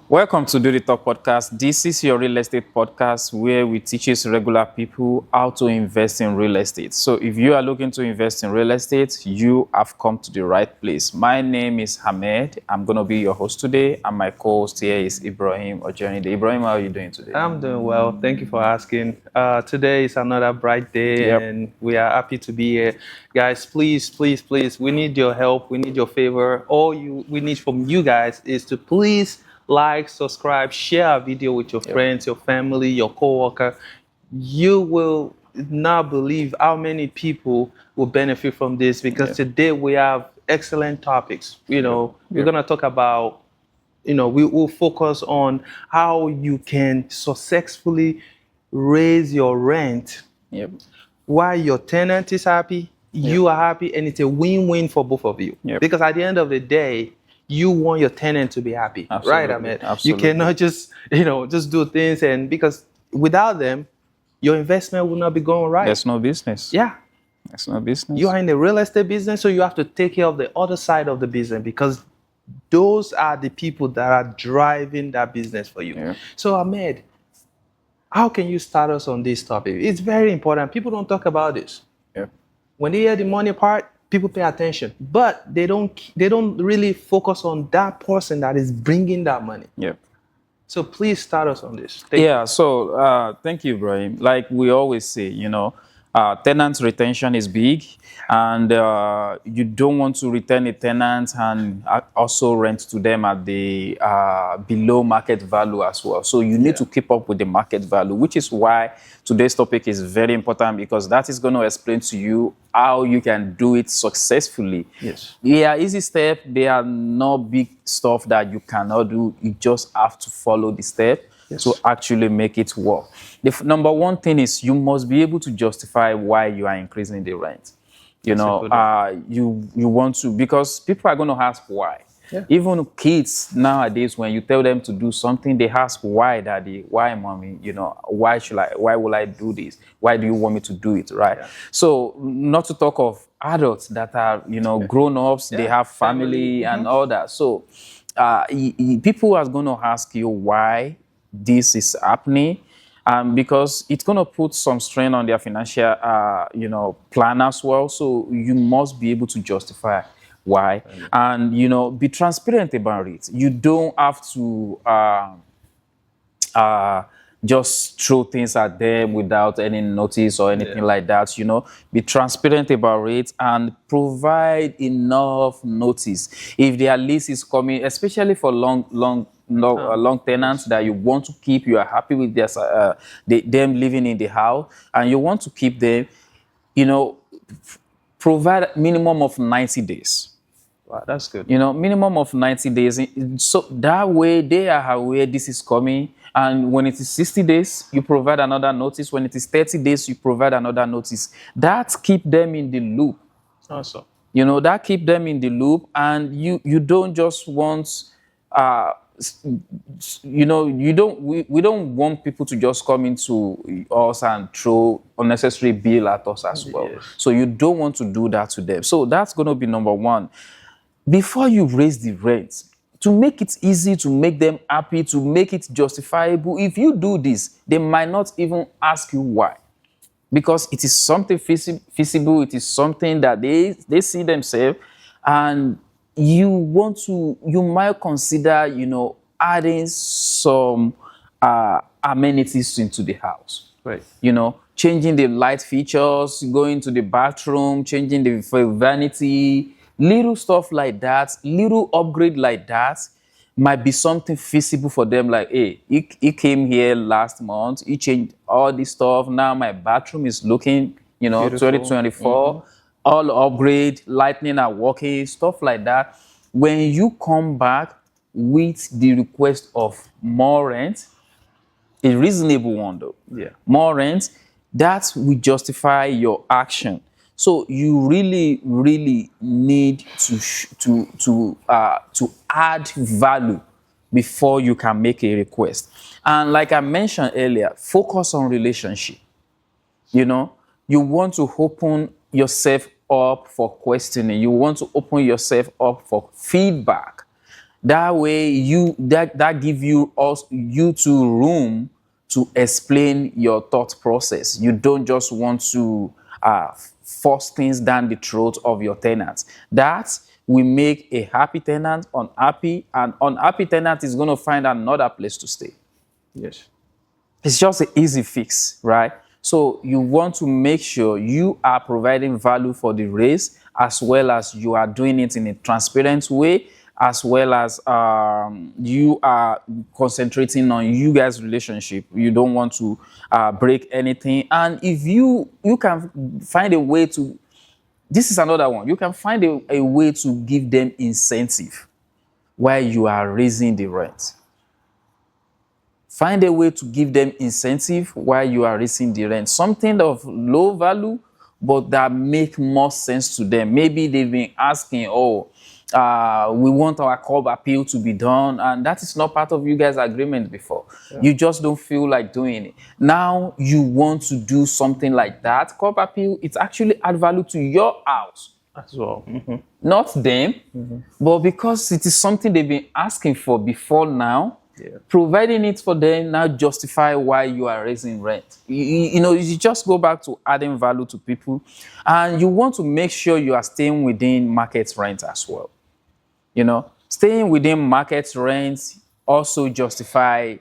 Welcome to Do the Talk podcast. This is your real estate podcast where we teach regular people how to invest in real estate. So if you are looking to invest in real estate, you have come to the right place. My name is Hamed. I'm going to be your host today, and my co-host here is Ibrahim Ojourney. Ibrahim, how are you doing today? I'm doing well. Thank you for asking. Today is another bright day, Yep. and we are happy to be here. Guys, please, we need your help. We need your favor. We need from you guys is to please like, subscribe, share our video with your friends, your family, your coworker. You will not believe how many people will benefit from this because today we have excellent topics. We're gonna talk about we will focus on how you can successfully raise your rent Yep. while your tenant is happy, you are happy, and it's a win-win for both of you. Yep. Because at the end of the day, you want your tenant to be happy, right, Absolutely. Ahmed? You Absolutely. cannot just do things, and because without them, your investment will not be going right. There's no business. Yeah. There's no business. You are in the real estate business, so you have to take care of the other side of the business because those are the people that are driving that business for you. Yeah. So, Ahmed, how can you start us on this topic? It's very important. People don't talk about this. Yeah. When they hear the money part, people pay attention, but they don't really focus on that person that is bringing that money. Yep. So please start us on this. Thank you, Ibrahim. Like we always say, tenant retention is big, and you don't want to retain a tenant and also rent to them at the below market value as well. So you need to keep up with the market value, which is why today's topic is very important because that is going to explain to you how you can do it successfully. Yes. Yeah, easy step. They are not big stuff that you cannot do. You just have to follow the step to actually make it work. The number one thing is you must be able to justify why you are increasing the rent. You want to, because people are going to ask why. Yeah. Even kids nowadays, when you tell them to do something, they ask why, daddy, why, mommy, why will I do this? Why do you want me to do it, right? Yeah. So not to talk of adults that are, grown-ups, they have family and all that. So people are going to ask you why this is happening, because it's going to put some strain on their financial, plan as well. So you must be able to justify why, and be transparent about it. You don't have to just throw things at them without any notice or anything like that. Be transparent about it and provide enough notice. If their lease is coming, especially for long tenants that you want to keep, you are happy with them living in the house, and you want to keep them, provide minimum of 90 days. Wow, that's good. Minimum of 90 days. So that way they are aware this is coming. And when it is 60 days, you provide another notice. When it is 30 days, you provide another notice. That keep them in the loop. Awesome. That keep them in the loop. And you don't just want, we don't want people to just come into us and throw unnecessary bill at us as well. Yes. So you don't want to do that to them. So that's going to be number one. Before you raise the rent, to make it easy, to make them happy, to make it justifiable, if you do this, they might not even ask you why. Because it is something feasible, it is something that they see themselves, and you might consider, adding some amenities into the house. Right. Changing the light features, going to the bathroom, changing the vanity, little stuff like that, little upgrade like that might be something feasible for them. Like, hey, he came here last month, he changed all this stuff. Now my bathroom is looking, Beautiful. 2024, all upgrade, lightning are working, stuff like that. When you come back with the request of more rent, a reasonable one though, more rent, that will justify your action. So you really, really need to add value before you can make a request. And like I mentioned earlier, focus on relationship. You want to open yourself up for questioning. You want to open yourself up for feedback. That way, that give you also you to room to explain your thought process. You don't just want to force things down the throat of your tenants. That will make a happy tenant unhappy, and unhappy tenant is going to find another place to stay. Yes. It's just an easy fix, right? So you want to make sure you are providing value for the race, as well as you are doing it in a transparent way, as well as you are concentrating on you guys' relationship. You don't want to break anything. And if you can find a way to, this is another one, you can find a way to give them incentive while you are raising the rent. Find a way to give them incentive while you are raising the rent. Something of low value, but that make more sense to them. Maybe they've been asking, oh, we want our curb appeal to be done, and that is not part of you guys' agreement before. Yeah. You just don't feel like doing it. Now you want to do something like that. Curb appeal, it's actually add value to your house as well. Mm-hmm. Not them, but because it is something they've been asking for before now. Yeah. Providing it for them now justify why you are raising rent. You know, you just go back to adding value to people, and you want to make sure you are staying within market rent as well. You know, staying within market rent also justify,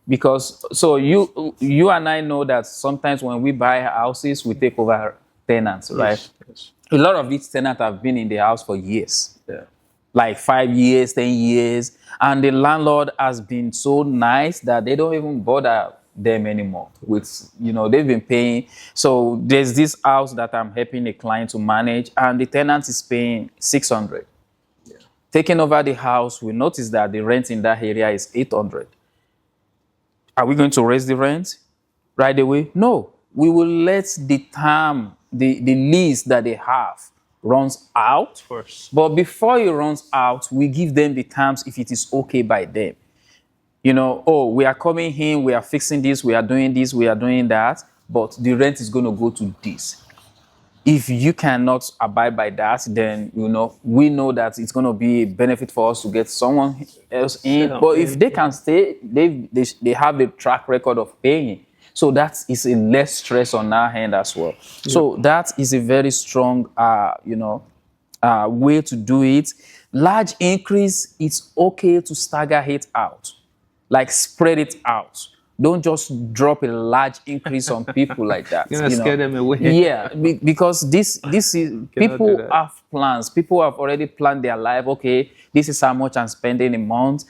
because so you and I know that sometimes when we buy houses, we take over tenants, right? Yes. Yes. A lot of these tenants have been in the house for years. Yeah. Like 5 years, 10 years, and the landlord has been so nice that they don't even bother them anymore with, you know, they've been paying. So there's this house that I'm helping a client to manage, and the tenant is paying 600. Yeah. Taking over the house, we notice that the rent in that area is 800. Are we going to raise the rent right away? No, we will let the term, the lease that they have runs out first. But before it runs out, we give them the terms if it is okay by them. You know, oh, we are coming in, we are fixing this, we are doing this, we are doing that, but the rent is going to go to this. If you cannot abide by that, then, you know, we know that it's going to be a benefit for us to get someone else in. But if they can stay, they have a track record of paying. So that is a less stress on our hand as well. Yeah. So that is a very strong, way to do it. Large increase, it's okay to stagger it out, like spread it out. Don't just drop a large increase on people like that. You're gonna scare them away. Yeah, because this is, people have plans. People have already planned their life. Okay, this is how much I'm spending a month.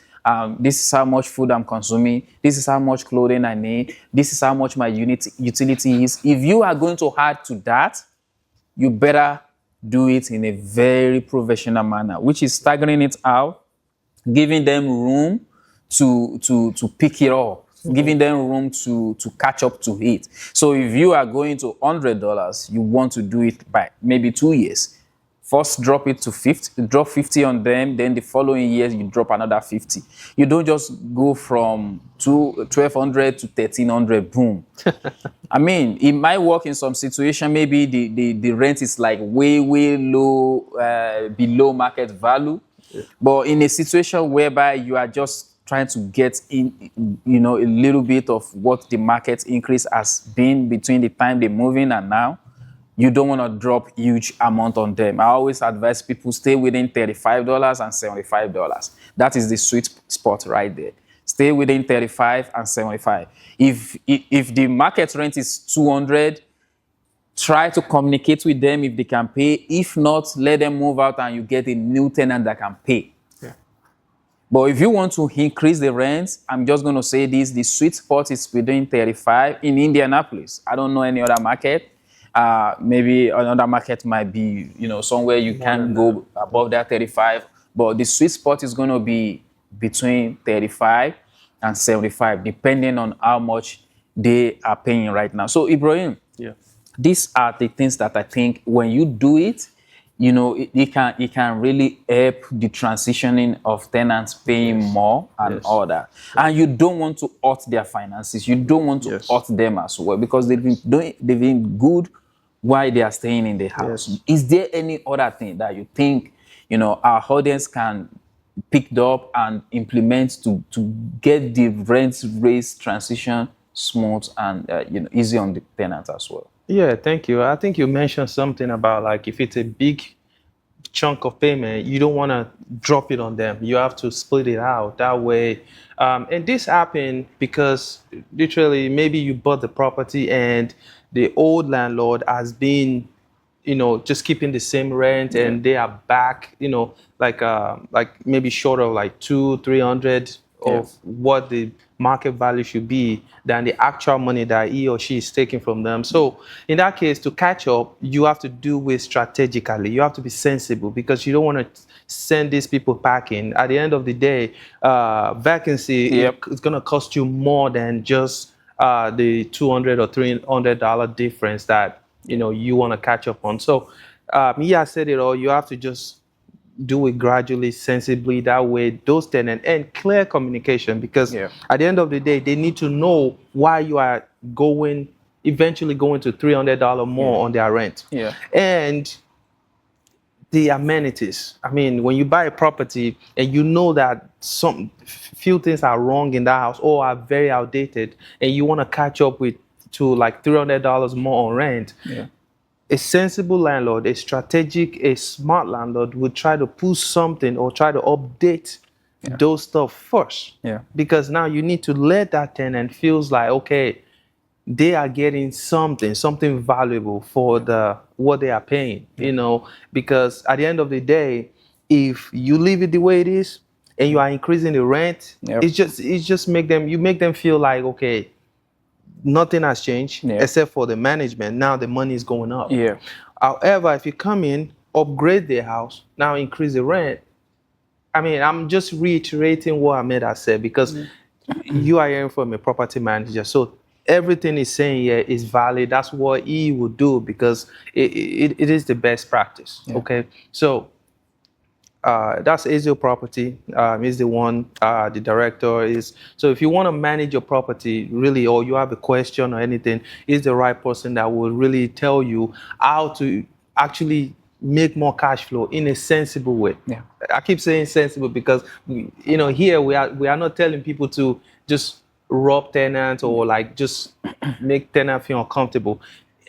This is how much food I'm consuming. This is how much clothing I need. This is how much my utility is. If you are going to add to that, you better do it in a very professional manner, which is staggering it out, giving them room to pick it up, giving them room to catch up to it. So if you are going to $100, you want to do it by maybe 2 years. First, drop it to 50, drop 50 on them. Then the following years, you drop another 50. You don't just go from 1,200 to 1,300, boom. I mean, it might work in some situation. Maybe the rent is like way low, below market value. Yeah. But in a situation whereby you are just trying to get in, you know, a little bit of what the market increase has been between the time they move in and now, you don't want to drop huge amount on them. I always advise people stay within $35 and $75. That is the sweet spot right there. Stay within 35 and 75. If the market rent is 200, try to communicate with them if they can pay. If not, let them move out and you get a new tenant that can pay. Yeah. But if you want to increase the rent, I'm just going to say this, the sweet spot is within 35 in Indianapolis. I don't know any other market. Maybe another market might be, you know, somewhere you can go above that 35, but the sweet spot is going to be between 35 and 75, depending on how much they are paying right now. So, Ibrahim, yeah, these are the things that I think when you do it, you know, it can really help the transitioning of tenants paying more and all that. And you don't want to hurt their finances. You don't want to hurt them as well, because they've been good while they are staying in the house. Yes. Is there any other thing that you think, you know, our audience can picked up and implement to get the rent raise transition smooth and easy on the tenant as well. Yeah, thank you. I think you mentioned something about like if it's a big chunk of payment, you don't want to drop it on them. You have to split it out that way. And this happened because literally maybe you bought the property and the old landlord has been, just keeping the same rent, and they are back, like maybe short of like 200-300 of what the market value should be than the actual money that he or she is taking from them. So in that case, to catch up, you have to do it strategically. You have to be sensible because you don't want to send these people packing. At the end of the day, vacancy is going to cost you more than just the $200 or $300 difference that you want to catch up on. So I said it all. You have to just do it gradually, sensibly. That way, those tenants, and clear communication, because at the end of the day, they need to know why you are eventually going to $300 more on their rent. And the amenities. I mean, when you buy a property and you know that some few things are wrong in that house or are very outdated, and you want to catch up to like $300 more on rent. A sensible landlord, a strategic, a smart landlord would try to push something or try to update those stuff first. Because now you need to let that tenant feels like, okay, they are getting something valuable for what they are paying, because at the end of the day, if you leave it the way it is and you are increasing the rent, it's just make them feel like, okay, nothing has changed except for the management. Now the money is going up. However, if you come in, upgrade the house, now increase the rent. I mean, I'm just reiterating what Ahmed has said because you are hearing from a property manager. So everything he's saying here is valid. That's what he would do because it is the best practice. Okay. So that's Azio Property. Is the one, the director is. So if you want to manage your property really, or you have a question or anything, is the right person that will really tell you how to actually make more cash flow in a sensible way. I keep saying sensible because here we are not telling people to just rob tenants or like just make tenants feel uncomfortable.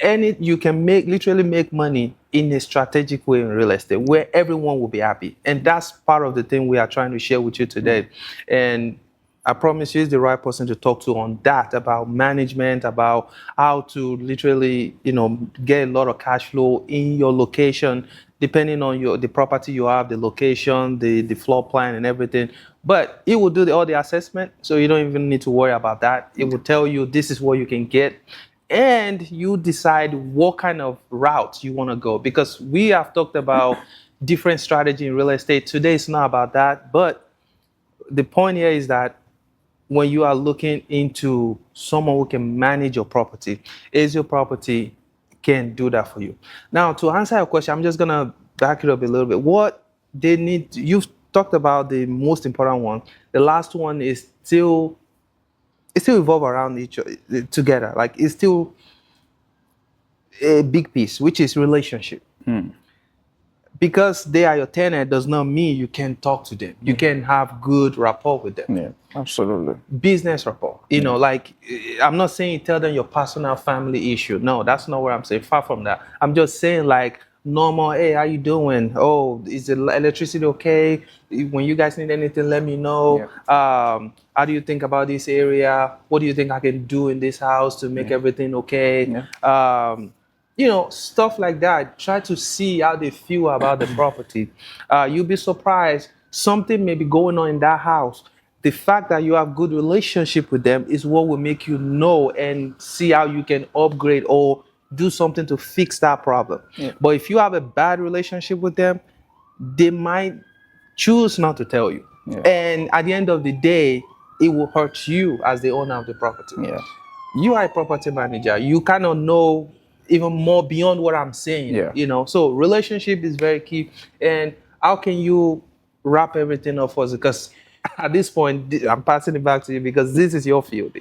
And you can literally make money in a strategic way in real estate where everyone will be happy. And that's part of the thing we are trying to share with you today. And I promise you, he's the right person to talk to on that, about management, about how to literally, get a lot of cash flow in your location, depending on the property you have, the location, the floor plan and everything. But it will do all the assessment, so you don't even need to worry about that. It will tell you this is what you can get. And you decide what kind of route you want to go, because we have talked about different strategy in real estate. Today it's not about that, but the point here is that when you are looking into someone who can manage your property, is your property can do that for you. Now, to answer your question, I'm just gonna back it up a little bit. What they need, you've talked about the most important one. The last one is still evolve around each other together. Like it's still a big piece, which is relationship. Because they are your tenant does not mean you can talk to them. You can have good rapport with them. Absolutely. Business rapport. Like I'm not saying tell them your personal family issue. No, that's not what I'm saying. Far from that. I'm just saying like normal, hey, how you doing? Oh, is the electricity okay? When you guys need anything, let me know. How do you think about this area? What do you think I can do in this house to make everything okay? Stuff like that. Try to see how they feel about the property. You'll be surprised. Something may be going on in that house. The fact that you have good relationship with them is what will make you know and see how you can upgrade or do something to fix that problem. But if you have a bad relationship with them, they might choose not to tell you. And at the end of the day, it will hurt you as the owner of the property. You are a property manager. You cannot know even more beyond what I'm saying. So relationship is very key. And how can you wrap everything up for us? Because at this point, I'm passing it back to you because this is your field.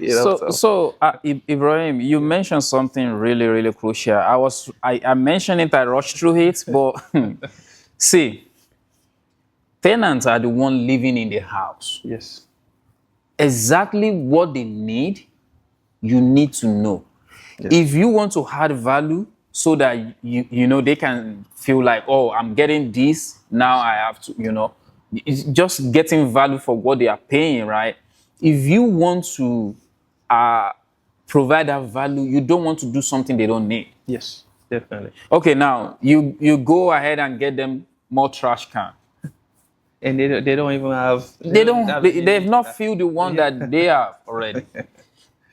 So Ibrahim, you mentioned something really, really crucial. I mentioned it, I rushed through it, but see, tenants are the one living in the house. Yes. Exactly what they need, you need to know. Yes. If you want to add value so that you know they can feel like, oh, I'm getting this, now I have to, you know, it's just getting value for what they are paying, right? If you want to provide that value, you don't want to do something they don't need. Yes, definitely. Okay, now you go ahead and get them more trash can. And they don't even have. They've not filled the one that they have already.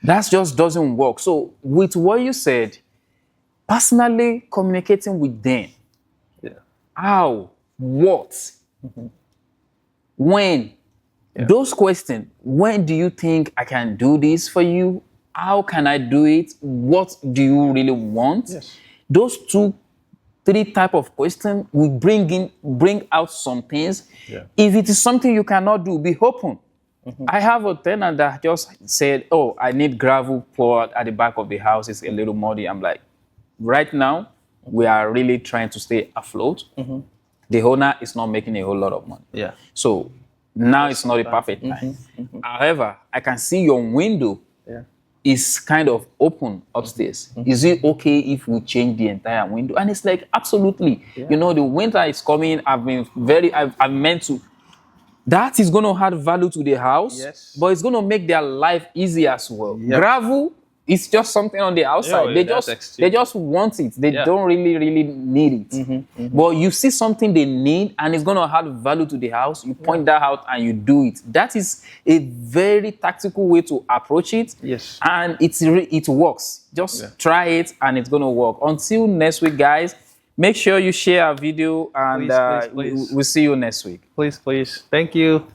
That just doesn't work. So with what you said, personally communicating with them. Yeah. How? What? When? Yeah. Those questions. When do you think I can do this for you? How can I do it? What do you really want? Yes. Those 2-3 type of questions will bring out some things. Yeah. If it is something you cannot do, be open. I have a tenant that just said, oh, I need gravel poured at the back of the house. It's a little muddy. I'm like, right now, we are really trying to stay afloat. The owner is not making a whole lot of money. Yeah. So now it's not a perfect time. However, I can see your window is kind of open upstairs. Is it okay if we change the entire window? And it's like, absolutely. Yeah. You know, the winter is coming. I've meant to. That is going to add value to the house, Yes. but it's going to make their life easy as well. Yep. Gravel is just something on the outside. Yeah, they that's just extreme. they just want it. They don't really need it. But you see something they need and it's going to add value to the house. You point that out and you do it. That is a very tactical way to approach it. Yes. And it works. Just try it and it's going to work. Until next week, guys. Make sure you share our video and Please. we'll see you next week. Please. Thank you.